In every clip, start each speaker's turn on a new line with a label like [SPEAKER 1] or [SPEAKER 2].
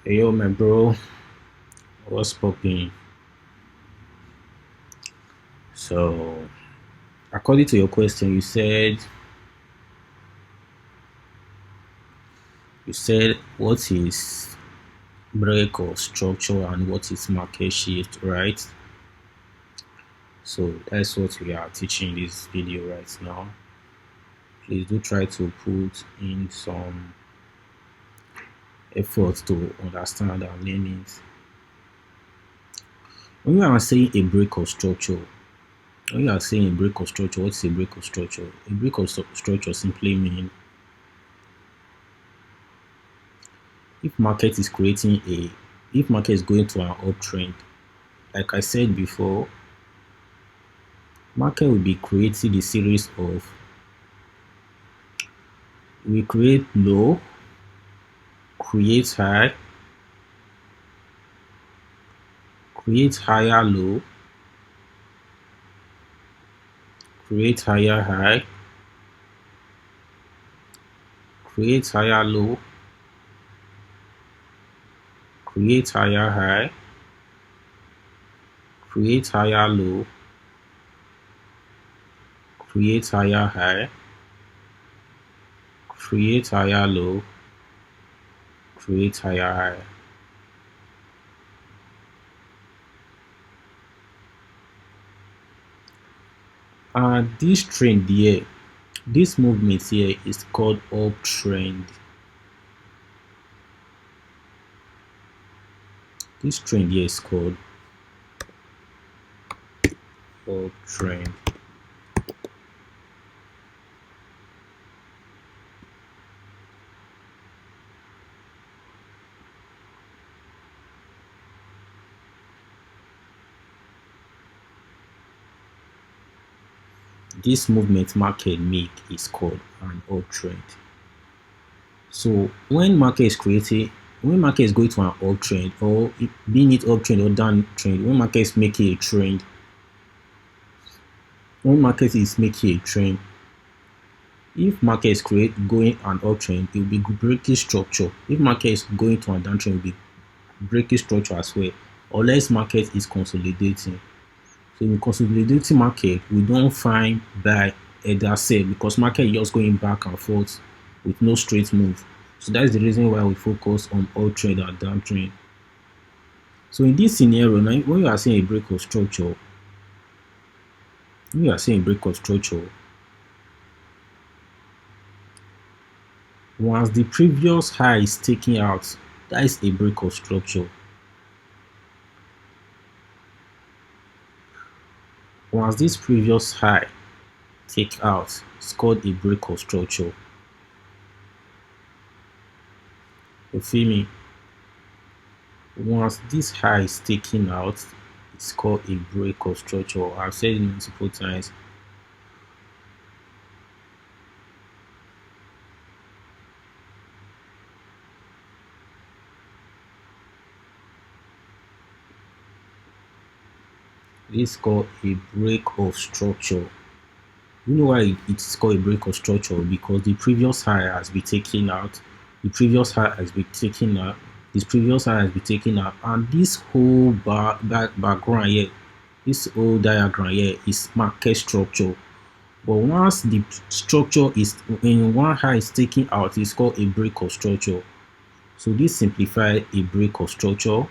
[SPEAKER 1] Hey yo, my bro, what's popping? So, according to your question, you said what is break or structure and what is market shift, right? So that's what we are teaching in this video right now. Please do try to put in some effort to understand and learn it. When you are saying a break or structure, when you are saying a break or structure, what is a break or structure? A break or structure simply means if market is creating a if market is going to an uptrend, like I said before, market will be creating a series of we create low, create high, create higher low, create higher high, create higher low, create higher high, create higher low, create higher high, create higher low, create higher high. And this trend here, this movement here is called uptrend. This trend here is called uptrend. This movement market make is called an uptrend. So when market is going to an uptrend or being it uptrend or downtrend, when market is making a trend, if market is going an uptrend, it will be breaking structure. If market is going to a downtrend, it will be breaking structure as well, unless market is consolidating. So in consolidating market, we don't find buy either sell because market is just going back and forth with no straight move. So that's the reason why we focus on uptrend and downtrend. So in this scenario, now when you are seeing a break of structure, once the previous high is taken out, that is a break of structure. Once this previous high take out, it's called a break of structure. You feel me? Once this high is taken out, it's called a break of structure. I've said it multiple times. This is called a break of structure. You know why it's called a break of structure? Because the previous high has been taken out, the previous high has been taken out, this previous high has been taken out, and this whole background here, this whole diagram here is market structure. But once the structure is in one high is taken out, it's called a break of structure. So this simplifies a break of structure.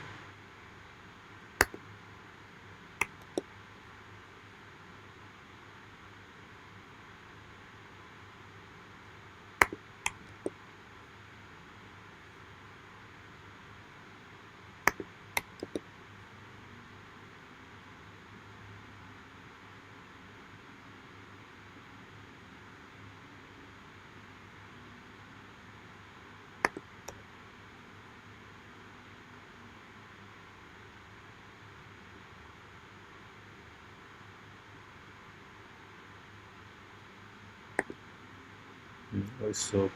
[SPEAKER 1] What's up?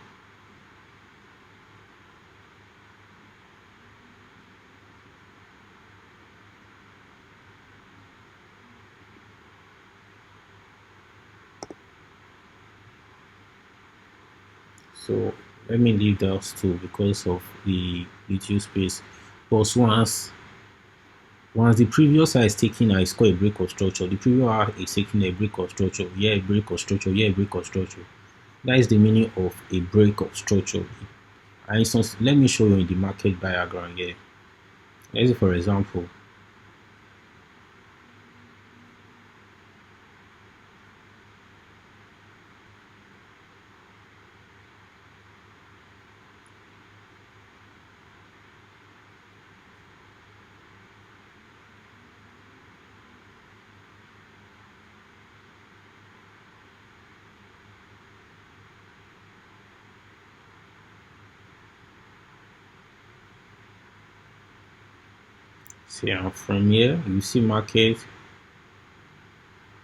[SPEAKER 1] So Let me leave those two because of the little space. But once the previous high is taken, I score a break of structure. The previous high is taking a break of structure. Yeah, a break of structure. Yeah, a break of structure. That is the meaning of a break of structure. And instance, let me show you in the market diagram here. Let's say, for example, see, and from here, you see market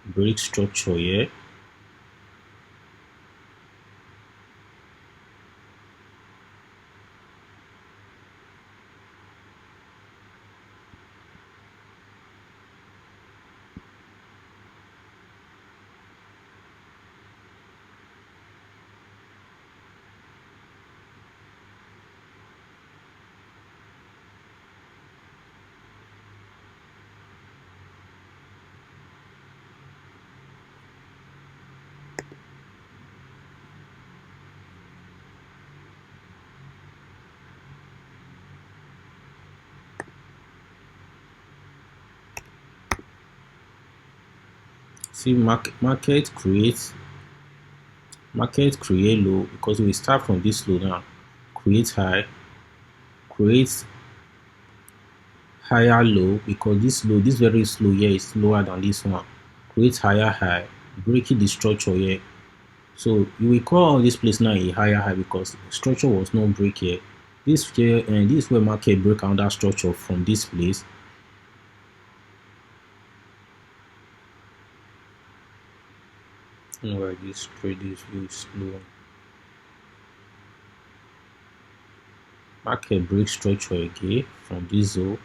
[SPEAKER 1] break structure here. See, market create low because we start from this low now, create high, create higher low because this very slow here is lower than this one, create higher high, breaking the structure here. So you will call all this place now a higher high because structure was not break here. This here and this is where market break under structure from this place. Where this trade is very slow. Market break structure again from this zone.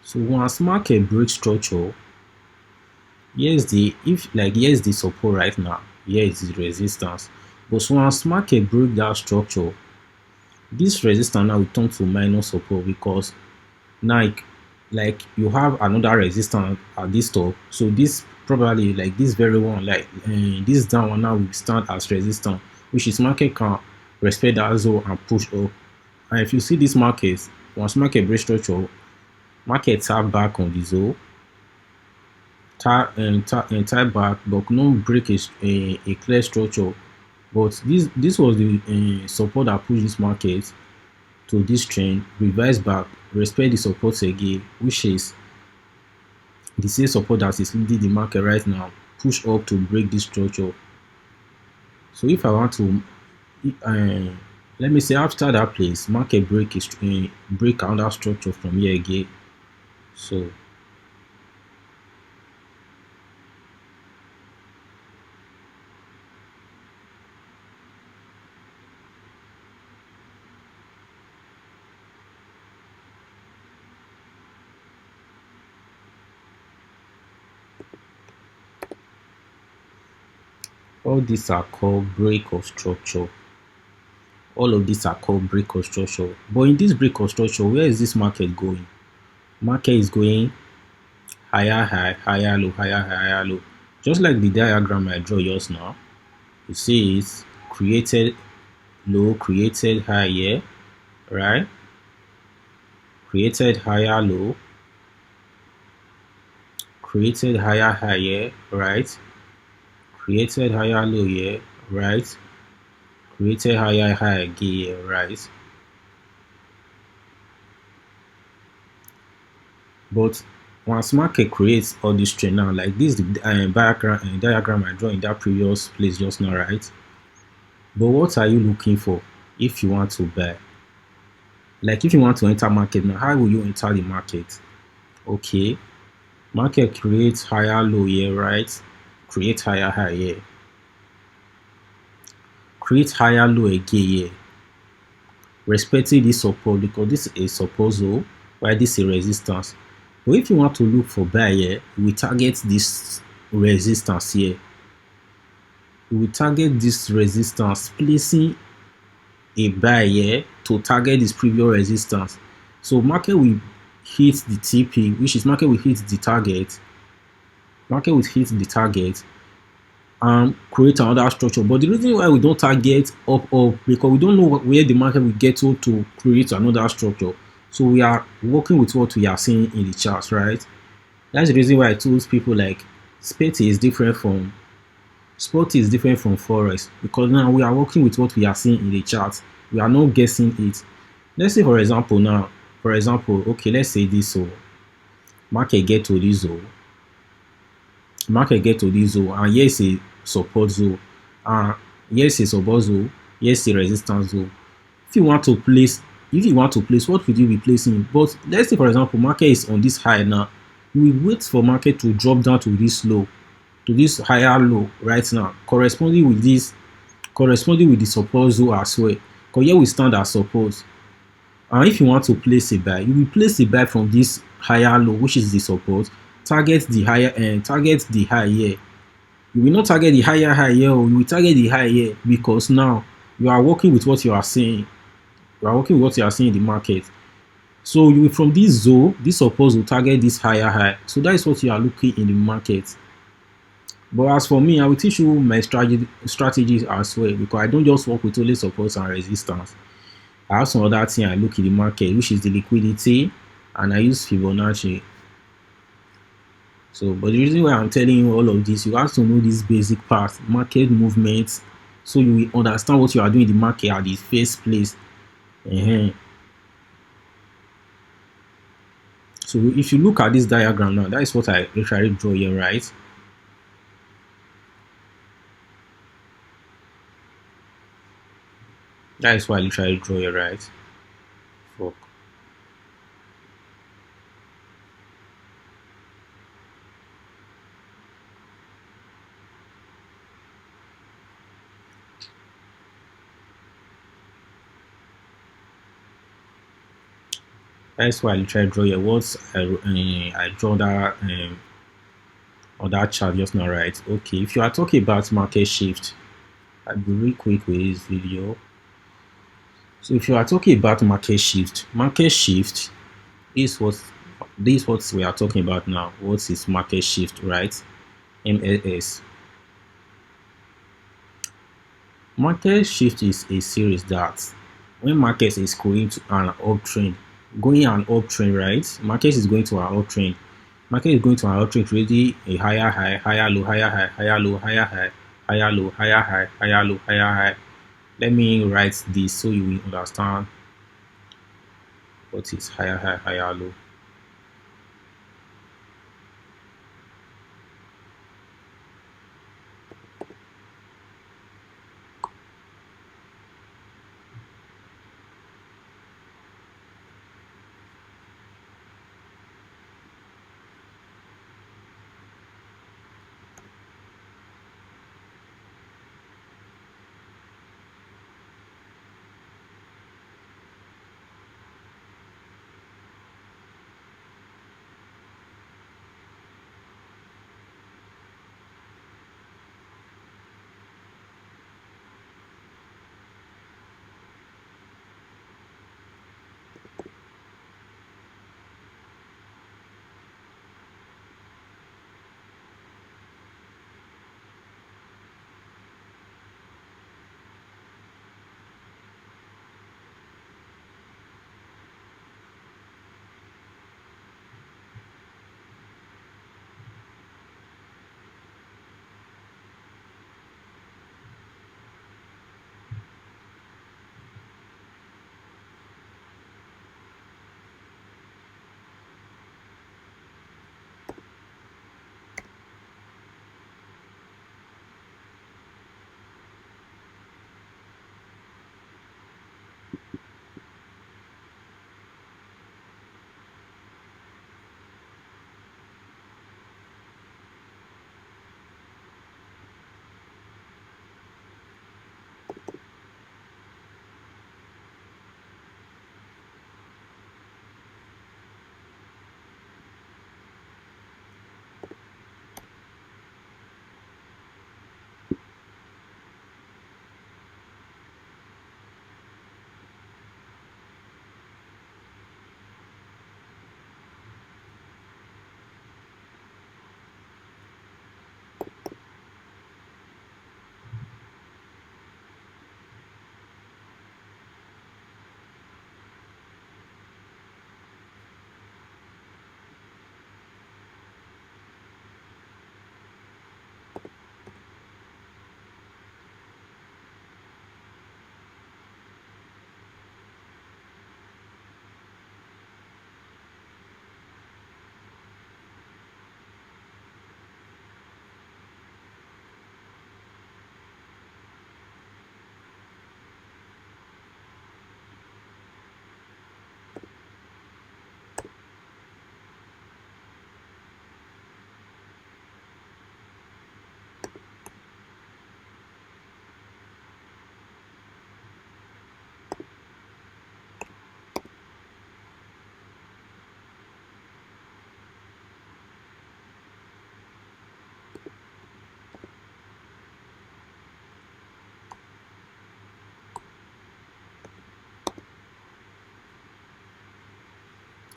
[SPEAKER 1] So once market break structure, here's the here's the support right now, here is the resistance. But once market break that structure, this resistance now will turn to minus support because now you have another resistance at this top. So this probably like this very one this down one now will stand as resistance, which is market can respect that zone and push up. And if you see this market, once market break structure, market tap back on the zone, tap back, but no break a clear structure. But this was the support that pushed this market to this trend, revise back, respect the support again, which is the same support that is leading the market right now, push up to break this structure. So if I want to let me say after that place, market break is break another structure from here again. So all these are called break of structure. All of these are called break of structure. But in this break of structure, where is this market going? Market is going higher high, higher low, higher high, higher low. Just like the diagram I draw just now, you see it's created low, created high here, right? Created higher low, created higher high here, right? Created higher low here, right? Created higher high again here, right? But once market creates all this trend now, like this the diagram I draw in that previous place just now, right? But what are you looking for if you want to buy? Like if you want to enter market now, how will you enter the market? Okay, market creates higher low here, right? Create higher high here. Create higher low again here. Respecting this support because this is a support zone. Why this is a resistance. But if you want to look for buy here, we target this resistance here. We will target this resistance, placing a buy here to target this previous resistance. So market will hit the TP, which is market will hit the target. Market will hit the target and create another structure. But the reason why we don't target up because we don't know where the market will get to create another structure. So we are working with what we are seeing in the charts, right? That's the reason why I told people like spot is different from forex, because now we are working with what we are seeing in the charts. We are not guessing it. Let's say for example now, okay, let's say this zone, market get to this zone, and here is a support zone, and here is a support zone, here is a resistance zone. If you want to place, what would you be placing? But let's say for example market is on this high now, you will wait for market to drop down to this low, to this higher low right now, corresponding with the support zone as well, because here we stand as support. And if you want to place a buy, you will place a buy from this higher low, which is the support, target the higher end, target the high here. You will not target the higher high here, or you will target the high here, because now you are working with what you are seeing. You are working with what you are seeing in the market. So you will, from this zone, this support will target this higher high. So that is what you are looking in the market. But as for me, I will teach you my strategies as well, because I don't just work with only support and resistance. I have some other thing I look in the market, which is the liquidity, and I use Fibonacci. So, but the reason why I'm telling you all of this, you have to know this basic part, market movements, so you will understand what you are doing in the market at the first place. So if you look at this diagram now, that is what I literally draw here, right? That is why I literally draw here, right? Fuck. That's why I literally draw here. Once I draw that on that chart just now, right? Okay, if you are talking about market shift, I'll be real quick with this video. So if you are talking about market shift is what we are talking about now. What is market shift, right? MSS. Market shift is a series that when market is going to an uptrend, right? Market is going to an uptrend. Market is going to an uptrend, creating a higher high, higher low, higher high, higher low, higher high, higher low, higher high, higher low, higher high. Let me write this so you will understand what is higher high, higher low.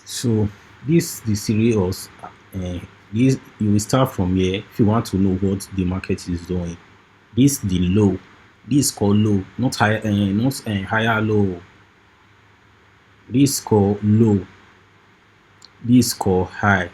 [SPEAKER 1] So this the serious this you will start from here if you want to know what the market is doing. This the low. This called low, not high, not higher low. This called low. This called high.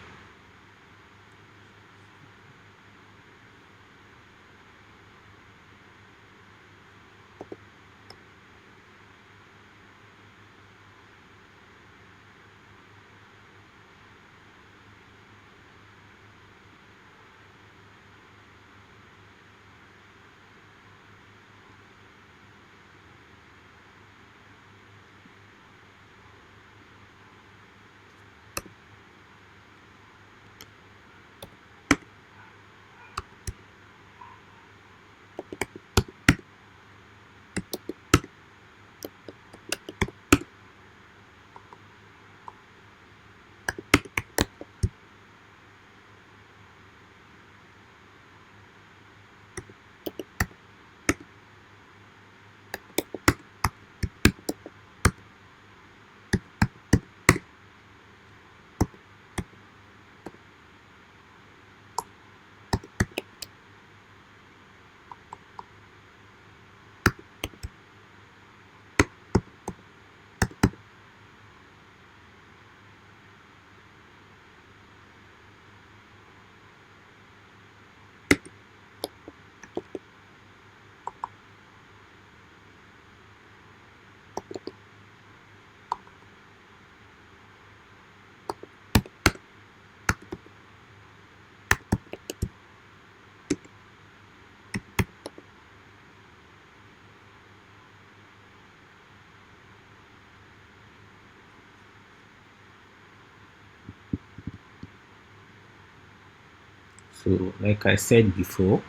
[SPEAKER 1] So like I said before,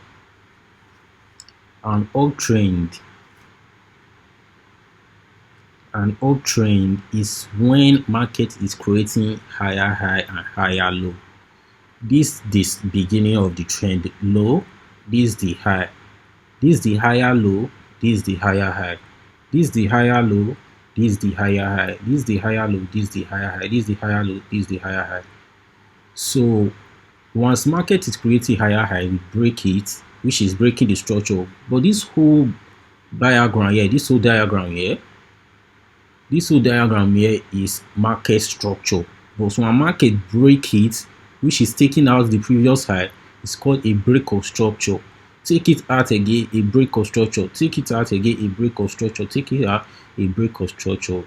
[SPEAKER 1] an uptrend is when market is creating higher high and higher low. This beginning of the trend low, this the high, this the higher low, this the higher high, this the higher low, this the higher high, this the higher low, this the higher high, this the higher low, this the higher high. So once market is creating higher high, we break it, which is breaking the structure. But this whole diagram here, this whole diagram here is market structure. But when market break it, which is taking out the previous high, it's called a break of structure. Take it out again, a break of structure. Take it out again, a break of structure. Take it out, a break of structure.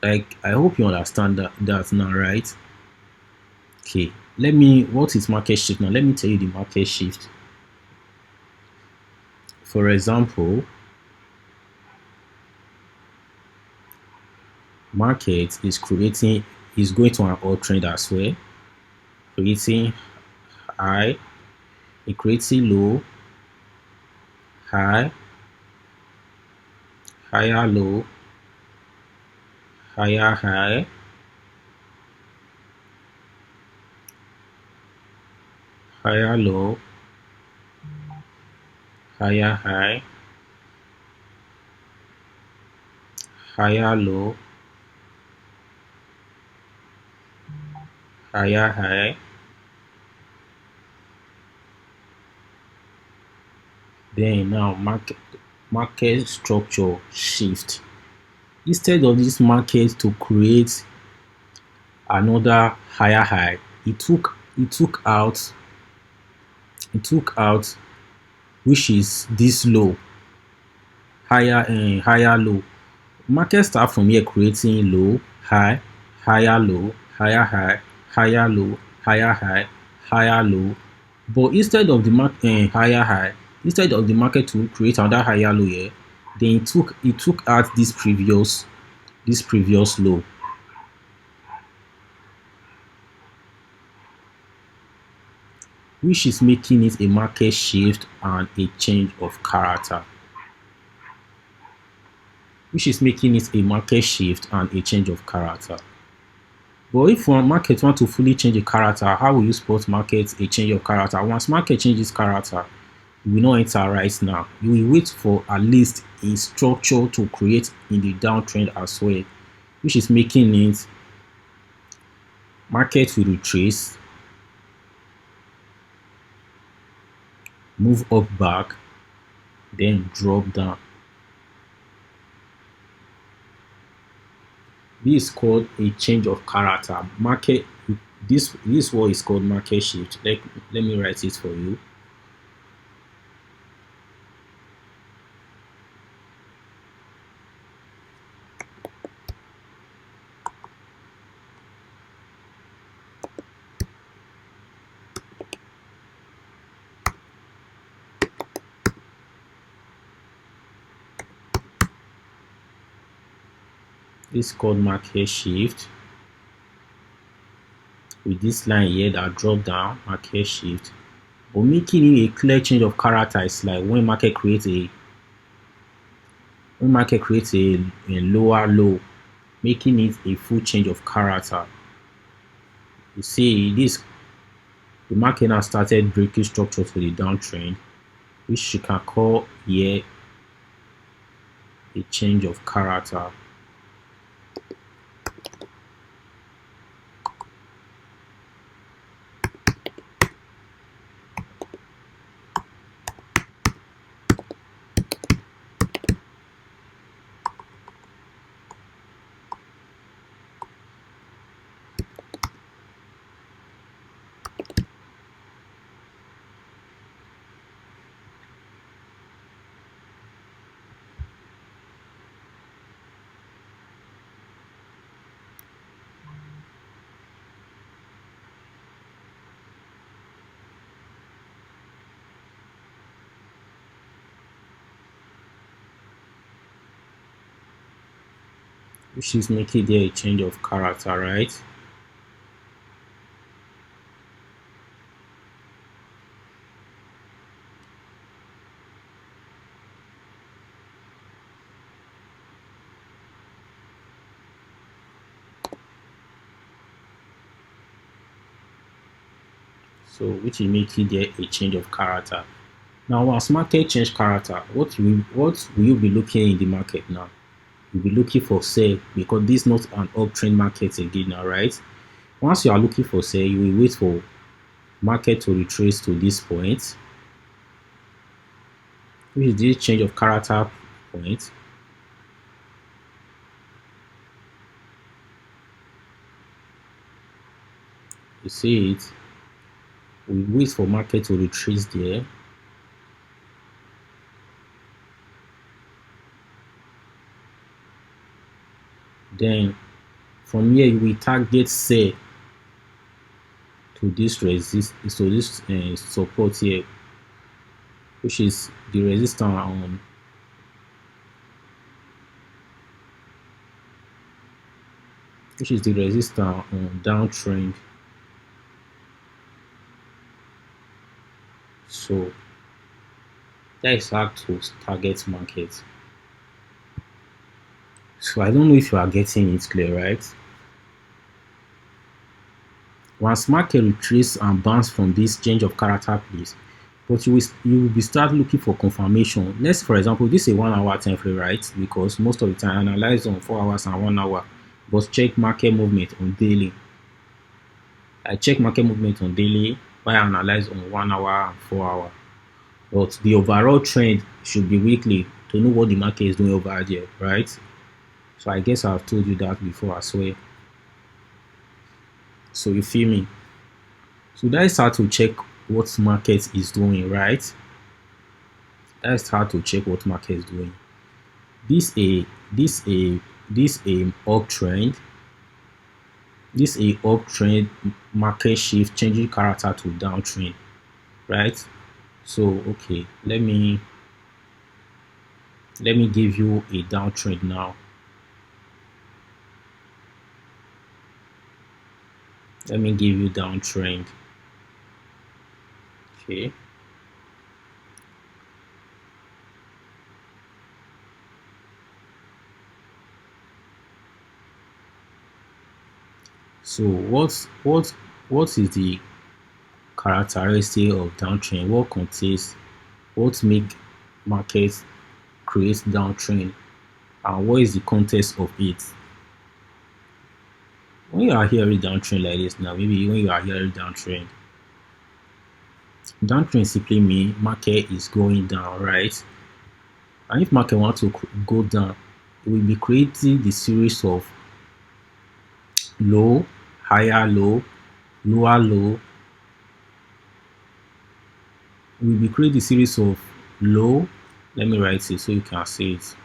[SPEAKER 1] Like, I hope you understand that now, right? Okay, what is market shift now? Let me tell you the market shift. For example, market is going to an uptrend as well, creating high, creating low, high, higher low, higher high, higher low, higher high, higher low, higher high, then now market structure shift. Instead of this market to create another higher high, it took out which is this low, higher low. Market start from here creating low, high, higher low, higher high, higher low, higher high, higher low. But instead of the higher high, instead of the market to create another higher low here, then it took out this previous low. Which is making it a market shift and a change of character. Which is making it a market shift and a change of character. But if one market want to fully change a character, how will you spot market a change of character? Once market changes character, you will not enter right now. You will wait for at least a structure to create in the downtrend as well. which is making it market will retrace, move up back, then drop down. This is called a change of character. Market this word is called market shift. Let me write it for you. This is called market shift. With this line here that drop down, market shift. But making it a clear change of character is like when market creates a lower low, making it a full change of character. You see this, the market now started breaking structure to the downtrend, which you can call here a change of character. Which is making there a change of character, right? So which is making there a change of character. Now once market change character, what will you be looking in the market now? You'll be looking for sell, because this is not an uptrend market again now, right? Once you are looking for sell, you will wait for market to retrace to this point, which is this change of character point. You see it, we wait for market to retrace there. Then from here we target sell to this resist, so this support here, which is the resistance on downtrend. So that is how to target market. So I don't know if you are getting it clear, right? Once market retrace and bounce from this change of character place, but you will be start looking for confirmation. Let's, for example, this is a 1 hour time frame, right? Because most of the time I analyze on 4 hours and 1 hour, but check market movement on daily. I check market movement on daily while I analyze on 1 hour and 4 hour. But the overall trend should be weekly to know what the market is doing over there, right? So I guess I've told you that before as well. So you feel me? So that is how to check what market is doing, right? That's how to check what market is doing. This uptrend. This a uptrend market shift changing character to downtrend, right? So okay, let me give you a downtrend now. Let me give you downtrend. Okay. So what is the characteristic of downtrend? What contains, what make market create downtrend, and what is the context of it? when you are hearing downtrend like this now, maybe when you are hearing downtrend simply mean market is going down, right? And if market wants to go down, it will be creating the series of low, higher low, lower low. It will be creating the series of low. Let me write it so you can see it.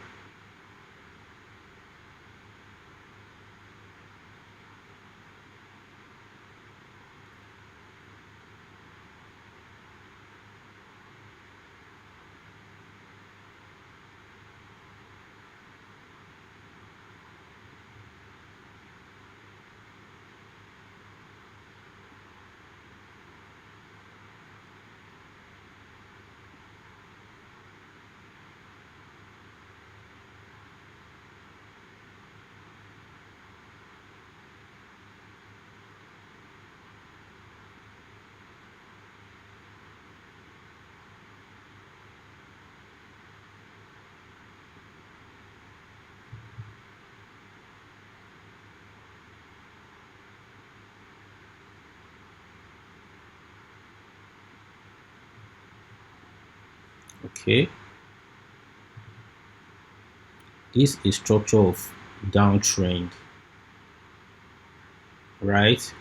[SPEAKER 1] Okay, this is structure of downtrend, right?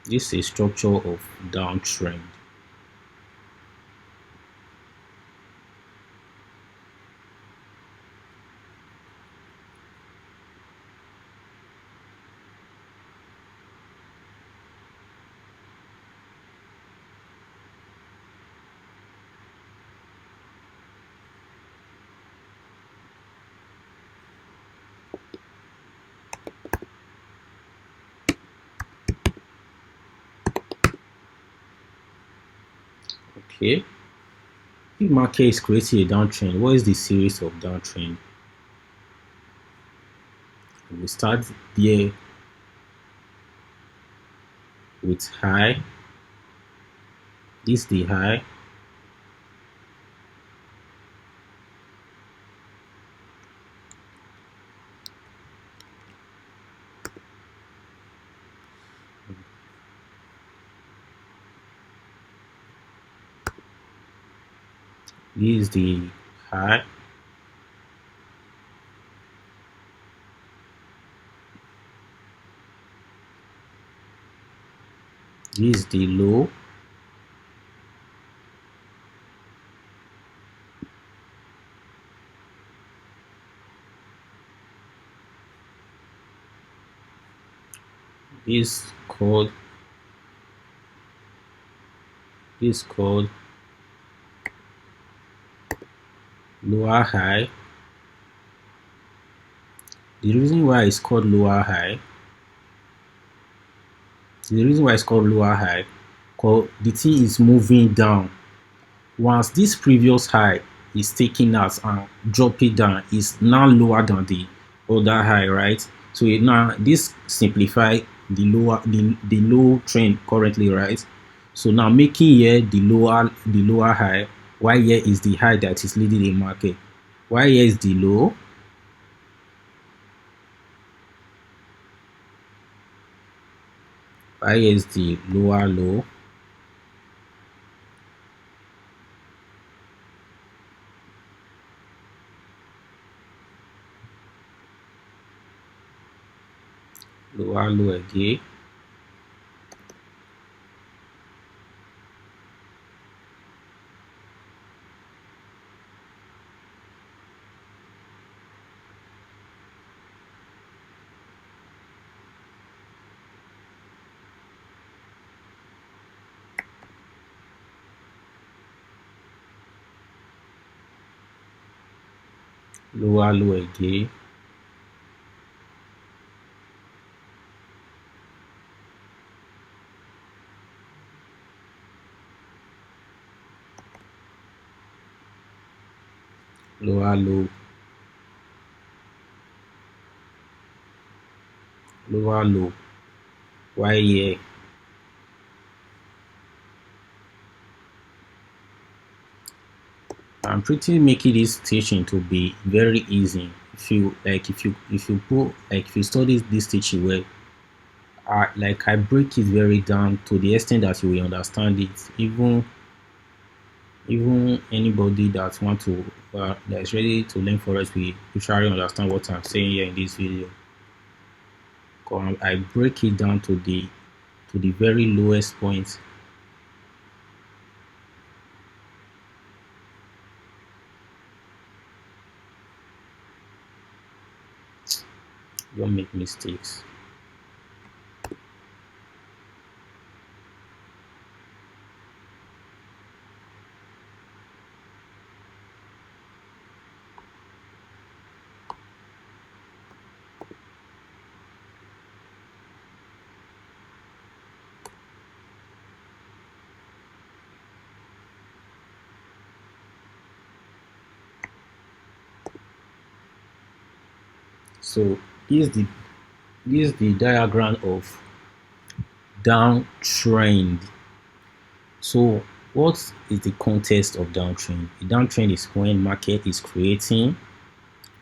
[SPEAKER 1] This is structure of downtrend. Okay, if market is creating a downtrend, what is the series of downtrend? We start there with high. This is the high. This is the high. This is the low. This called lower high. The reason why it's called lower high, because the thing is moving down. Once this previous high is taken out and drop it down, is now lower than the other high, right? So now this simplify the low trend currently, right? So now making here the lower high, while here is the high that is leading the market. While here is the low, while here is the lower low. Lower low again. Lower low again. Lower low. Lower low. While here I'm I'm pretty making this teaching to be very easy. If you like, if you study this teaching well, I break it very down to the extent that you will understand it. Even anybody that want to that is ready to learn for us will usually understand what I'm saying here in this video. I break it down to the very lowest point. Don't make mistakes. So this is the diagram of downtrend. So what is the context of downtrend? The downtrend is when market is creating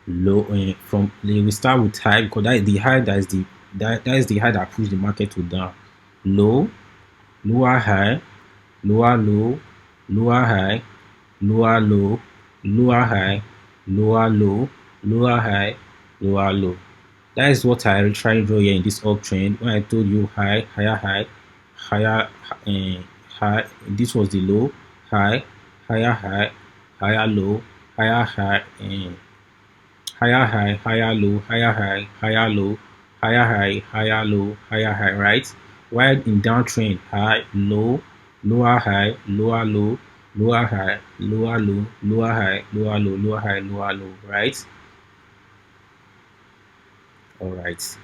[SPEAKER 1] low from we start with high because that is the high that is the high that push the market to down. Low, lower high, lower low, lower high, lower low, lower high, lower low, lower high, lower low. That is what I try to draw here in this uptrend. When I told you high, higher high, higher high, this was the low, high, higher higher low, higher high, higher high, higher low, higher high, higher low, higher high, higher low, higher high, right? While in downtrend, high, low, lower high, lower low, lower high, lower low, lower high, lower low, lower high, lower low, right? All right.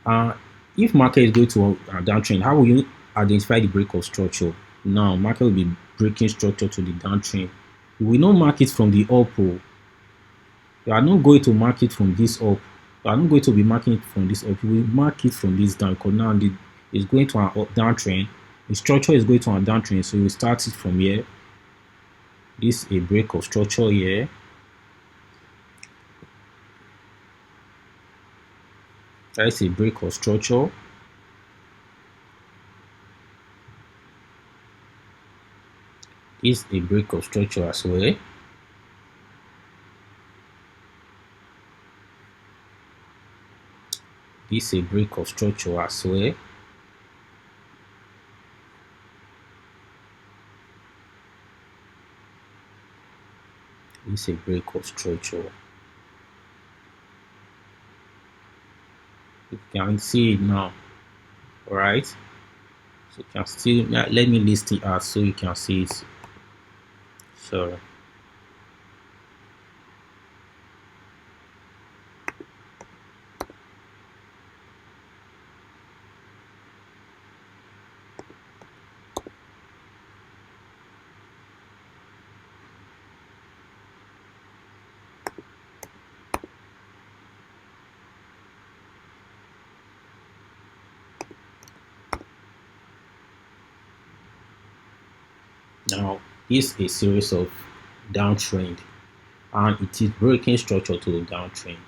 [SPEAKER 1] Uh, if market is going to a downtrend, how will you identify the break of structure? Now, market will be breaking structure to the downtrend. You will not mark it from the up. Oh. You are not going to mark it from this up. You are not going to be marking it from this up. You will mark it from this down because now it's going to an up downtrend. The structure is going to a downtrend, so you start it from here. This is a break of structure here. That is a break of structure. This is a break of structure as well. This is a break of structure as well. This is a break of structure. You can see it now. Alright. So you can still let me list it out so you can see it. Sorry. Now, this is a series of downtrend and it is breaking structure to the downtrend.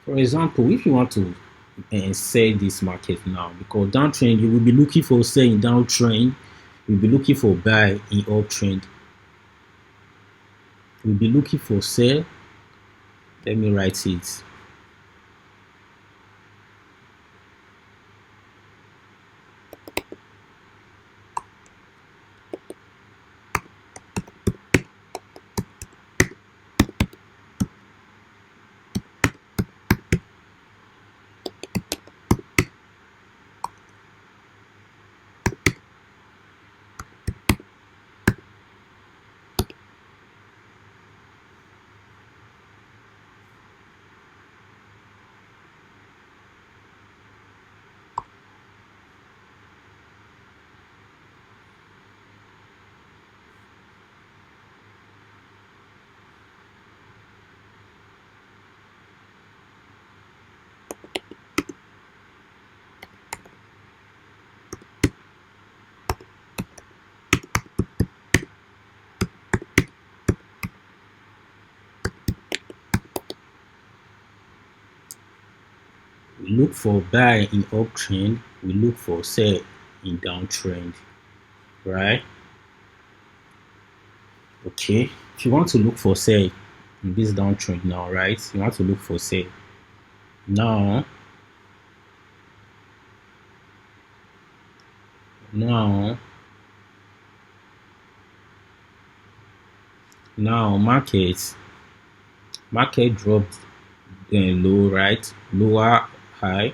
[SPEAKER 1] For example, if you want to sell this market now, because downtrend, you will be looking for sell in downtrend, you'll be looking for buy in uptrend. You'll be looking for sell. Let me write it. look for buy in uptrend, we look for sell in downtrend, right? Okay, if you want to look for sell in this downtrend now, right? You want to look for sell now. Now market dropped low, right? Lower high,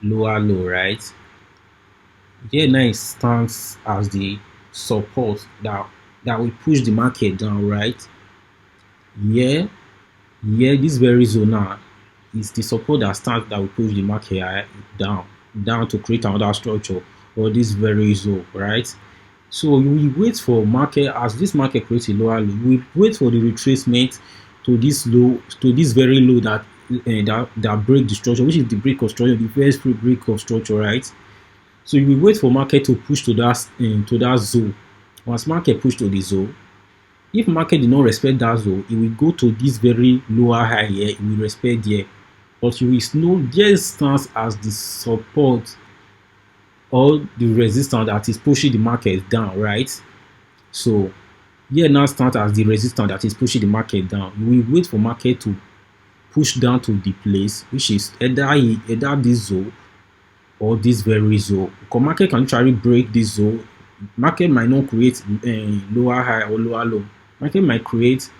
[SPEAKER 1] lower low, right? Here now it stands as the support that will push the market down, right? Here, this very zone now is the support that will push the market down to create another structure, or this very zone, right? So you will wait for market, as this market creates a lower low, you will wait for the retracement to this low, to this very low that break the structure, which is the break of structure, the first break of structure, right? So you will wait for market to push to that zone. Once market push to the zone, if market did not respect that zone, it will go to this very lower high here, it will respect there. But you will know there stands as the support or the resistance that is pushing the market down, right? So here now stands as the resistance that is pushing the market down. You will wait for market to push down to the place, which is either this zone or this very zone. Because market can literally break this zone. Market might not create lower high or lower low. Market might create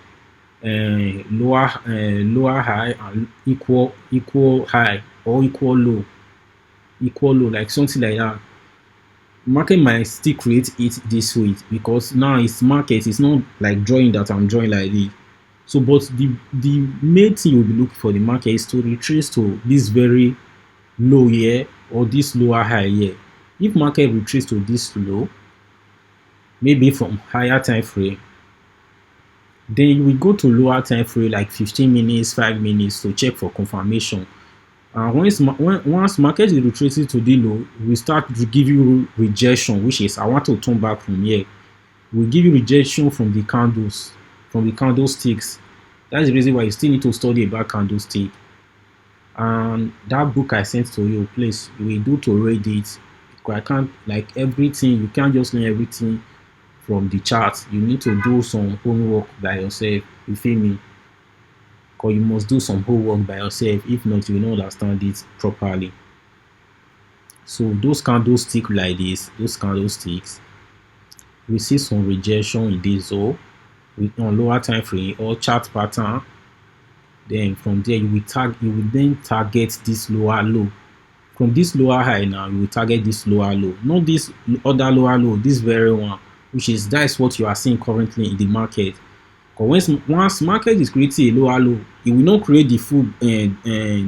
[SPEAKER 1] lower high and equal high or equal low, like something like that. Market might still create it this way because now it's market, it's not like drawing that I'm drawing like this. So but the main thing you'll be looking for the market is to retrace to this very low here or this lower high here. If market retrace to this low, maybe from higher time frame, then you will go to lower time frame like 15 minutes, 5 minutes to check for confirmation. Once market is retracing to the low, we start to give you rejection, which is I want to turn back from here. We give you rejection from the candles, from the candlesticks. That's the reason why you still need to study about candlestick. And that book I sent to you, please, you will do to read it. Because I can't, like everything, you can't just learn everything from the chart. You need to do some homework by yourself. You feel me? Because you must do some homework by yourself. If not, you will not understand it properly. So those candlesticks like this, those candlesticks, we see some rejection in this zone on lower time frame or chart pattern. Then from there you will then target this lower low. From this lower high now, you will target this lower low, not this other lower low, this very one, which is that's what you are seeing currently in the market. Because once market is creating a lower low, it will not create the full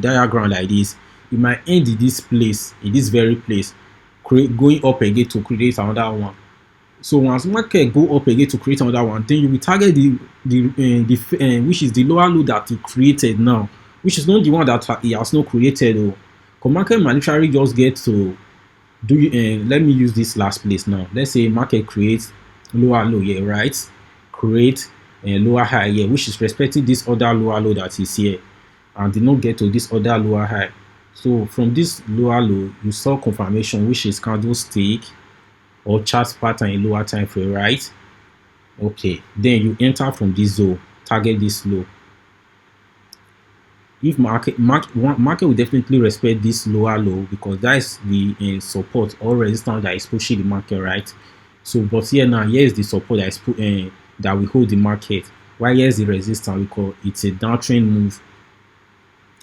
[SPEAKER 1] diagram like this. It might end in this place, in this very place, going up again to create another one. So once market go up again to create another one, then you will target which is the lower low that it created now, which is not the one that it has not created. Because market might literally just get to do. Let me use this last place now. Let's say market creates lower low here, right? Create a lower high here, which is respecting this other lower low that is here, and did not get to this other lower high. So from this lower low, you saw confirmation, which is candlestick or chart pattern in lower time frame, right? Okay, then you enter from this zone, target this low. If market will definitely respect this lower low because that is the support or resistance that is pushing the market, right? So but here now, here is the support that is that will hold the market, while here is the resistance because it's a downtrend move.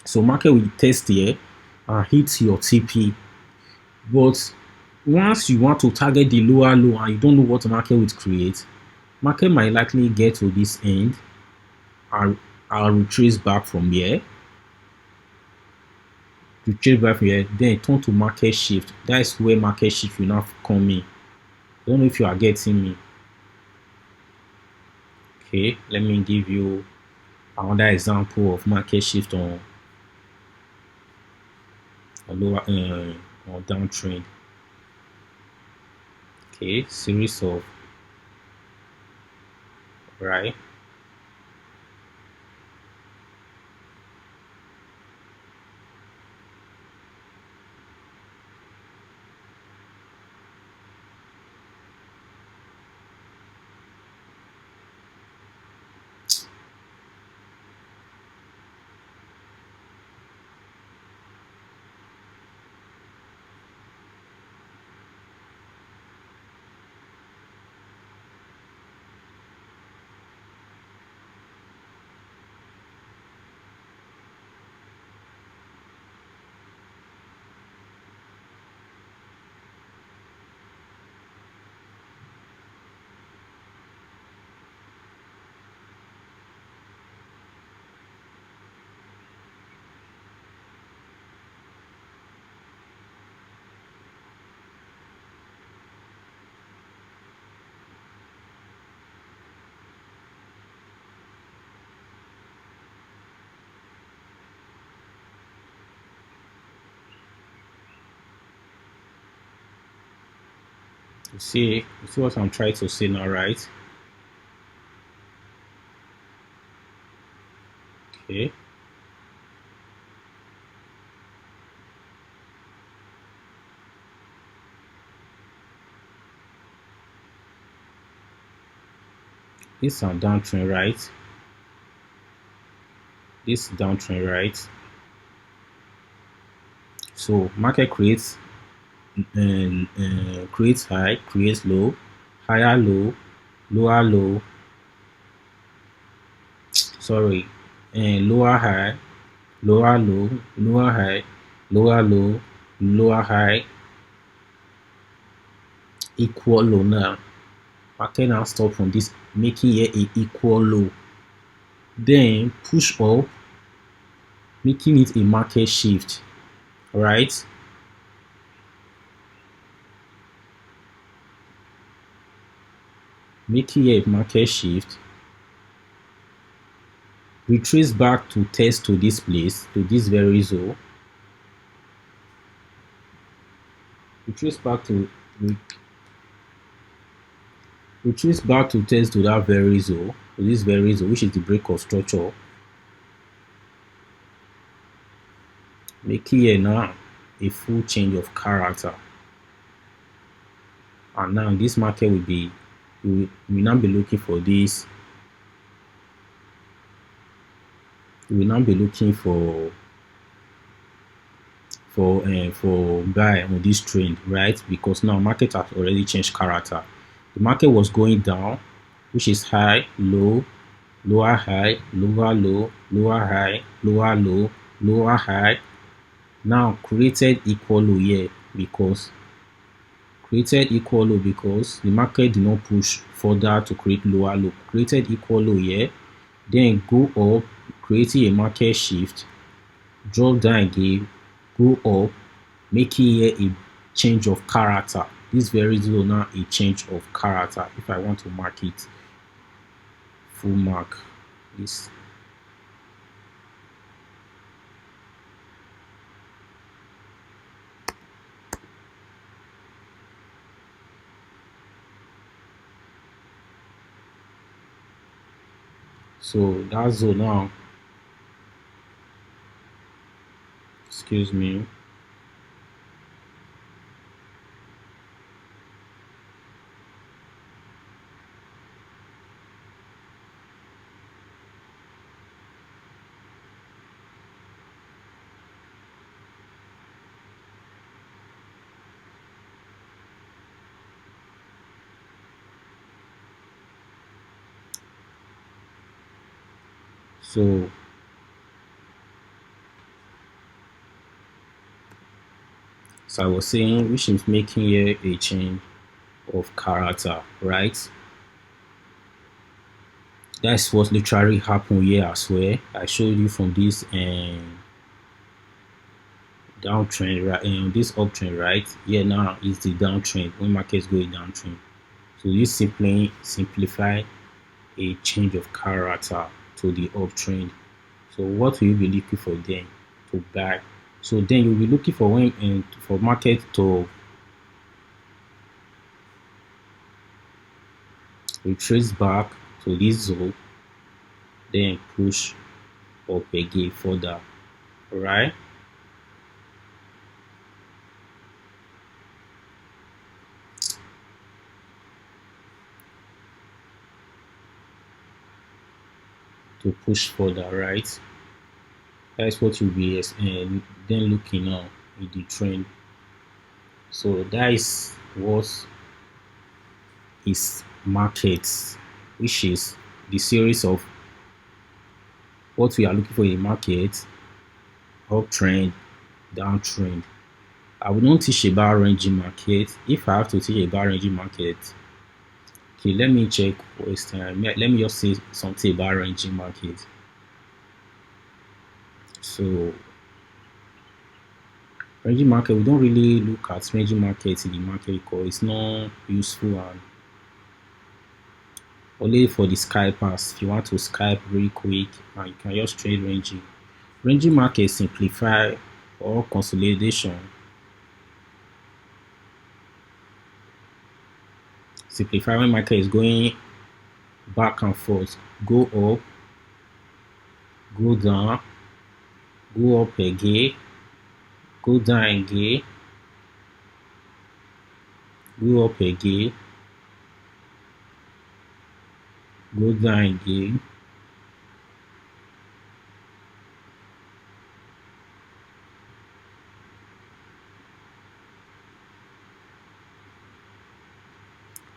[SPEAKER 1] So market will test here and hit your TP. But once you want to target the lower low and you don't know what the market will create, market might likely get to this end and retrace back from here. Retrace back from here, then turn to market shift. That is where market shift will now come in. I don't know if you are getting me. Okay, let me give you another example of market shift on lower or downtrend. Okay, series of right. You see what I'm trying to say now, right? Okay. This is a downtrend, right? This is downtrend, right? So market creates high, creates low, higher low, lower low, sorry, and lower high, lower low, lower high, lower low, lower high, equal low now. Market now stop from this, making here a equal low. Then push up, making it a market shift, right? Making here a market shift, retrace back to test to this place, to this very zone, retrace back to retrace back to test to that very zone, to this very zone, which is the break of structure. Make here now a full change of character. And now this market will be, we will now be looking for this. We will now be looking for buy on this trend, right? Because now market has already changed character. The market was going down, which is high, low, lower high, lower low, lower high, lower low, lower high. Now created equal low here because the market did not push further to create lower low. Created equal low here, then go up, creating a market shift, drop down again, go up, making here a change of character. This very zone now a change of character. If I want to mark it, full mark this. So that zone now, excuse me. So I was saying, which is making here a change of character, right? That's what literally happened here as well. I showed you from this downtrend, right? And this uptrend, right? Here now is the downtrend when markets go downtrend. So you simply simplify a change of character to the uptrend. So what will you be looking for then to buy? So then you'll be looking for when and for market to retrace back to this zone, then push up again further, right? To push further, right? That's what you'll be then looking on in the trend. So that is what is markets, which is the series of what we are looking for in market: uptrend, downtrend. I will not teach about ranging market. If I have to teach about ranging market, okay, let me check waste time. Let me just say something about ranging market. So ranging market, we don't really look at ranging market in the market because it's not useful and only for the scalpers. If you want to scalp really quick and you can just trade ranging. Ranging market simplify or consolidation. Simplify when market is going back and forth, go up, go down, go up again, go down again, go up again, go down again.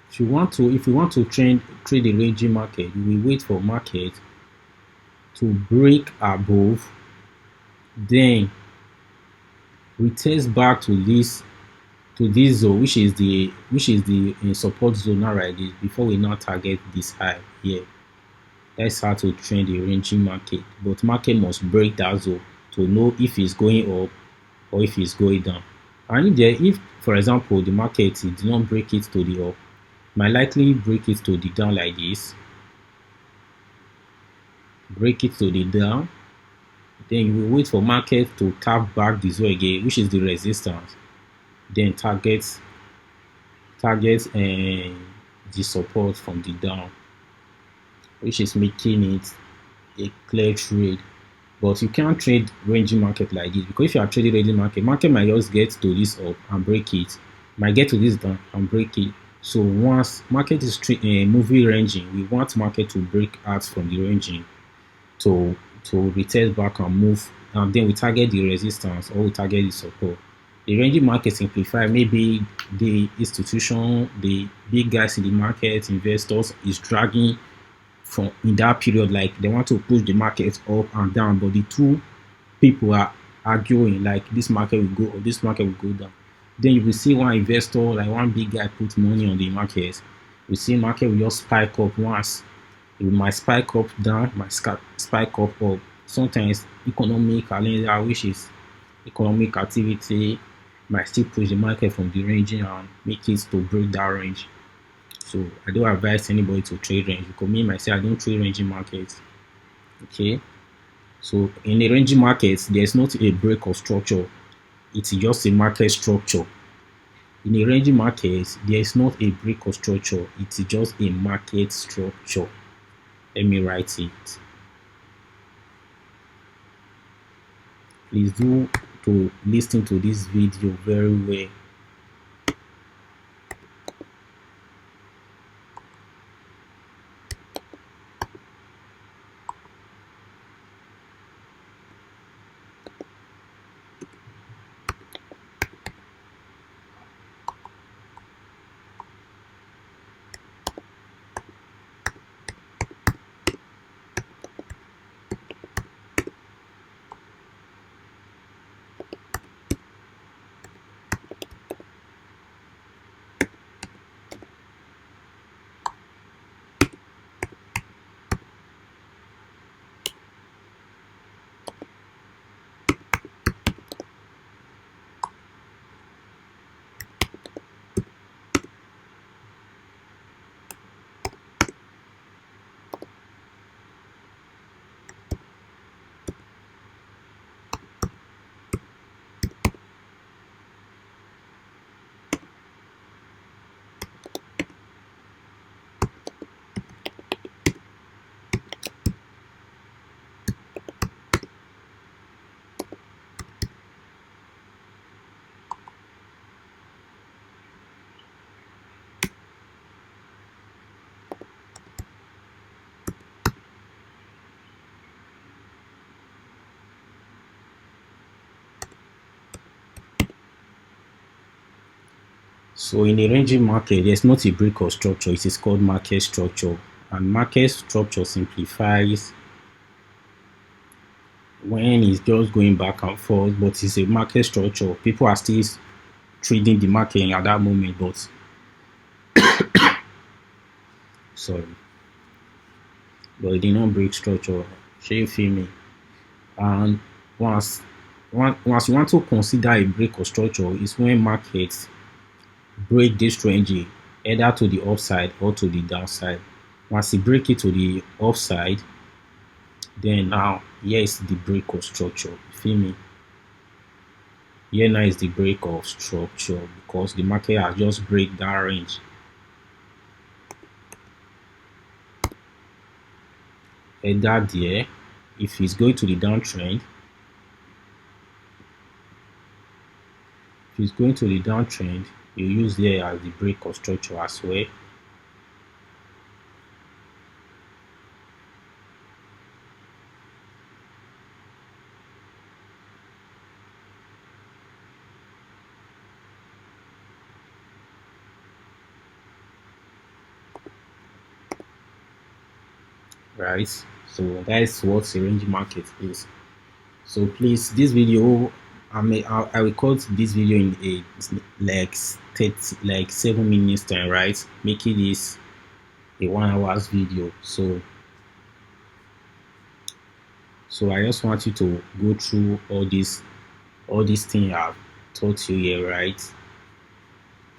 [SPEAKER 1] If you want to trade a ranging market, you will wait for market to break above, then retest back to this zone, which is the support zone now, right? Before we now target this high here. That's how to trade a ranging market. But market must break that zone to know if it's going up or if it's going down. And if for example the market did not break it to the up, might likely break it to the down like this, break it to the down, then you will wait for market to tap back the zone again, which is the resistance, then target the support from the down, which is making it a clear trade. But you can't trade ranging market like this, because if you are trading ranging market might just get to this up and break it, might get to this down and break it. So once market is moving ranging, we want market to break out from the ranging to retest back and move, and then we target the resistance or we target the support. The ranging market simplify, maybe the institution, the big guys in the market, investors is dragging from in that period, like they want to push the market up and down, but the two people are arguing like this market will go or this market will go down. Then you will see one investor, like one big guy, put money on the market. We see market will just spike up once. It might spike up down, might spike up up. Sometimes economic calendar, which is economic activity, might still push the market from the ranging and make it to break that range. So I don't advise anybody to trade range, because me myself I don't trade ranging markets. Okay. So in a ranging market, there's not a break of structure. It's just a market structure. In a ranging market, there is not a break of structure. It's just a market structure. Let me write it. Please do to listen to this video very well. So in a ranging market, there's not a break of structure. It is called market structure. And market structure simplifies when it's just going back and forth, but it's a market structure. People are still trading the market at that moment, but sorry, but it did not break structure. Shall you feel me? And once you want to consider a break of structure is when markets break this range either to the upside or to the downside. Once you break it to the upside, then now here is the break of structure. You feel me? Here now is the break of structure, because the market has just break that range. either there. If it's going to the downtrend, you use there as the break of structure as well. Right, so that's what a range market is. So please, this video, I record this video in a like 30, like 7 minutes time, right, making this a 1 hour video. So I just want you to go through all these things I've taught you here, right?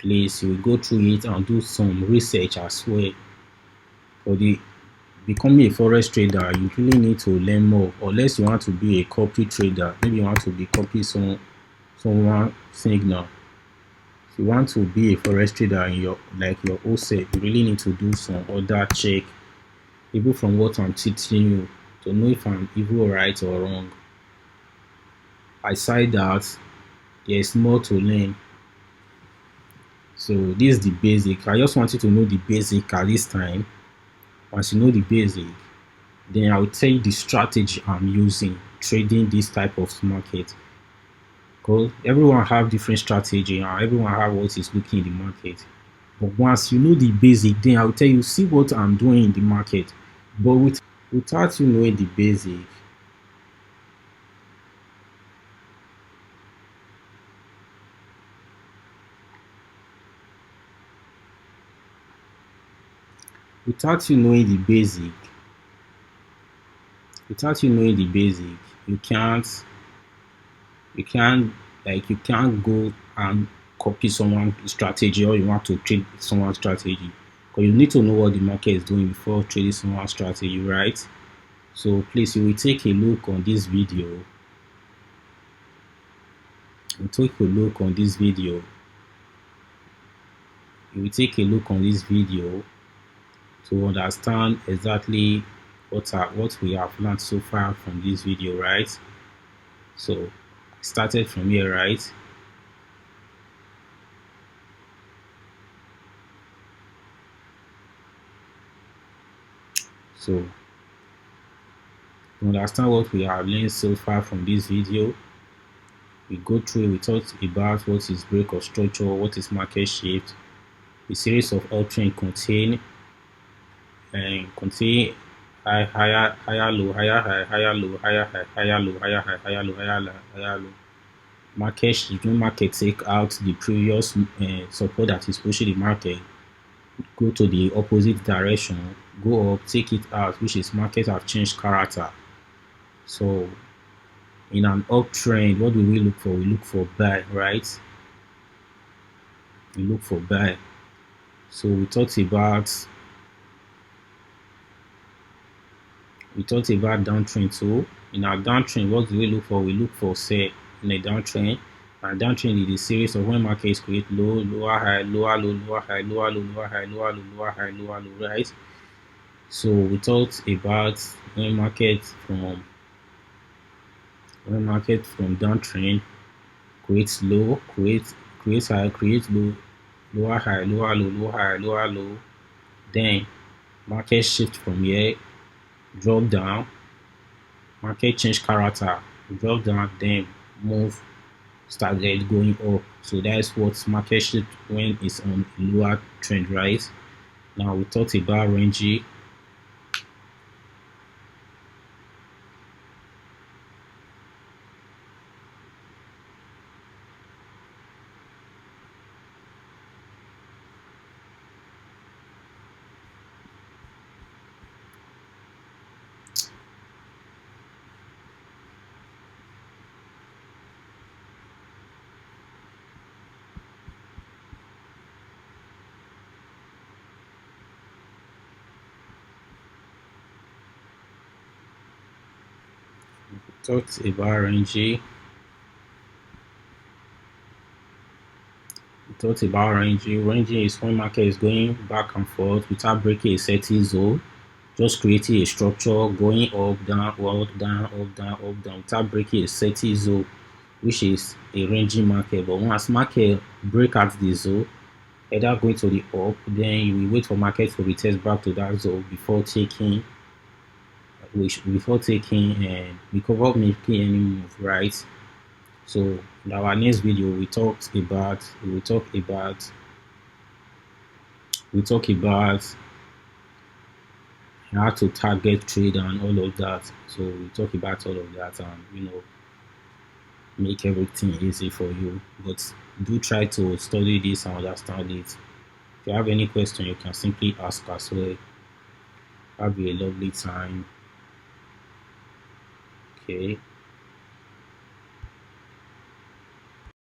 [SPEAKER 1] Please, you will go through it and do some research as well. For the becoming a forex trader, you really need to learn more. Unless you want to be a copy trader, maybe you want to be copy someone signal. If you want to be a forex trader in your own self, you really need to do some other check, even from what I'm teaching you, to know if I'm even right or wrong. Aside that, there's more to learn. So this is the basic. I just want you to know the basic at this time. Once you know the basic, then I will tell you the strategy I'm using trading this type of market. Because everyone have different strategy and everyone have what is looking in the market. But once you know the basic, then I will tell you, see what I'm doing in the market. But without you knowing the basic, without you knowing the basic, you can't go and copy someone's strategy, or you want to trade someone's strategy, because you need to know what the market is doing before trading someone's strategy, right? So please, you will take a look on this video. You take a look on this video. You will take a look on this video to understand exactly what we have learned so far from this video, right? So started from here, right? So to understand what we have learned so far from this video, we go through, we talked about what is break of structure, what is market shift, a series of uptrend contain higher low, higher high, higher low, higher high, higher low, higher high, higher low, higher low. Market shift, when market take out the previous support that is pushing the market, go to the opposite direction, go up, take it out, which is market have changed character. So in an uptrend, what do we look for? We look for buy, right? We look for buy. So we talked about downtrend too. In our downtrend, what do we look for? We look for sell in a downtrend. And downtrend is a series of when markets create low, lower high, lower low, lower high, lower low, lower high, lower low, lower high, lower low, right? So we talked about when market from downtrend creates low, creates high, creates low, lower high, lower low, lower high, lower low. Then market shift from here, drop down, market change character, drop down, then move, started going up. So that's what market shift when it's on a lower trend, right? Now we talked about range. Talked about range. We talked about range. Range is when market is going back and forth without breaking a certain zone. just creating a structure, going up, down, up, down, up, down, up, down, without breaking a certain zone, which is a ranging market. But once market break out the zone, either going to the up, then you will wait for market to retest back to that zone before taking, before making any move, right? So in our next video, we talk about how to target trade and all of that. So we talk about all of that and make everything easy for you. But do try to study this and understand it. If you have any question, you can simply ask as well. Have a lovely time. Okay.